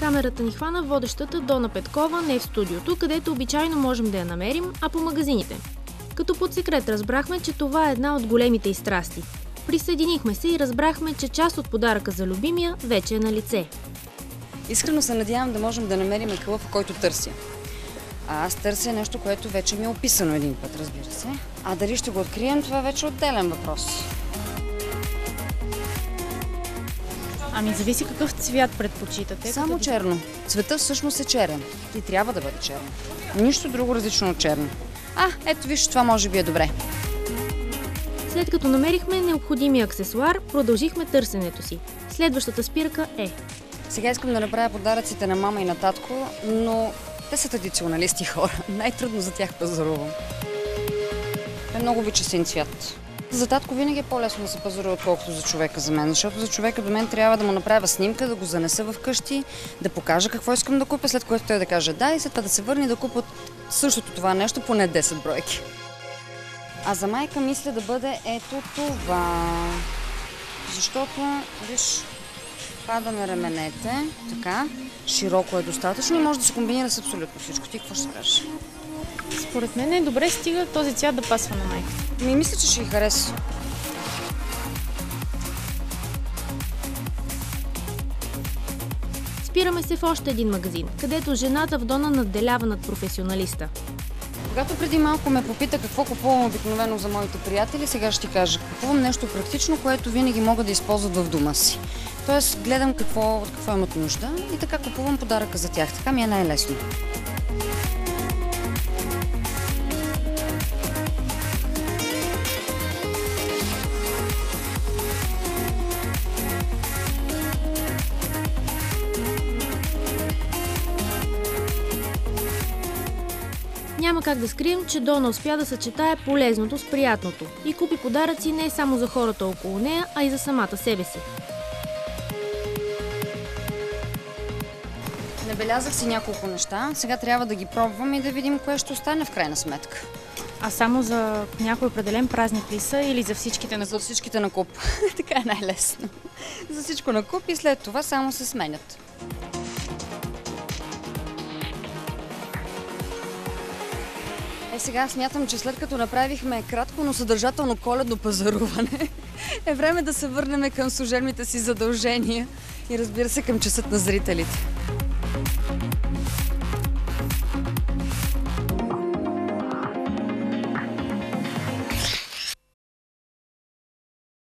Камерата ни хвана водещата Дона Петкова не в студиото, където обичайно можем да я намерим, а по магазините. Като под секрет разбрахме, че това е една от големите й страсти. Присъединихме се и разбрахме, че част от подаръка за любимия вече е на лице. Искрено се надявам да можем да намерим кълъфа, който търся. А аз търся нещо, което вече ми е описано един път, разбира се. А дали ще го открием, това вече е отделен въпрос. Ами зависи какъв цвят предпочитате. Само черно. Цветът всъщност е черен. И трябва да бъде черно. Нищо друго различно от черно. Ето виж, това може би е добре. След като намерихме необходимия аксесуар, продължихме търсенето си. Следващата спирка е... Сега искам да направя подаръците на мама и на татко, но те са традиционалисти хора. Най-трудно за тях пазарувам. Те много обича син цвят. За татко винаги е по-лесно да се пазарува, отколкото за човека за мен. Защото за човека до мен трябва да му направя снимка, да го занеса в къщи, да покажа какво искам да купя, след което той да каже да и след това да се върне и да купя същото това нещо, поне 10 бройки. А за майка мисля да бъде ето това. Защото, виж, падаме раменете, така, широко е достатъчно и може да се комбинира с абсолютно всичко. Ти какво ще кажеш? Според мен е добре, стига този цвят да пасва на майка. Мисля, че ще й хареса. Спираме се в още един магазин, където жената в Дона надделява над професионалиста. Когато преди малко ме попита какво купувам обикновено за моите приятели, сега ще ти кажа. Купувам нещо практично, което винаги могат да използват в дома си. Тоест, гледам от какво имат нужда и така купувам подаръка за тях. Така ми е най-лесно. Няма как да скрием, че Дона успя да съчетае полезното с приятното и купи подаръци не само за хората около нея, а и за самата себе си. Набелязах си няколко неща, сега трябва да ги пробвам и да видим кое ще остане в крайна сметка. А само за някой определен празник ли са или за всичките на куп? За всичките на куп. Така е най-лесно. За всичко на куп и след това само се сменят. Сега смятам, че след като направихме кратко, но съдържателно коледно пазаруване, е време да се върнем към служебните си задължения и разбира се към часът на зрителите.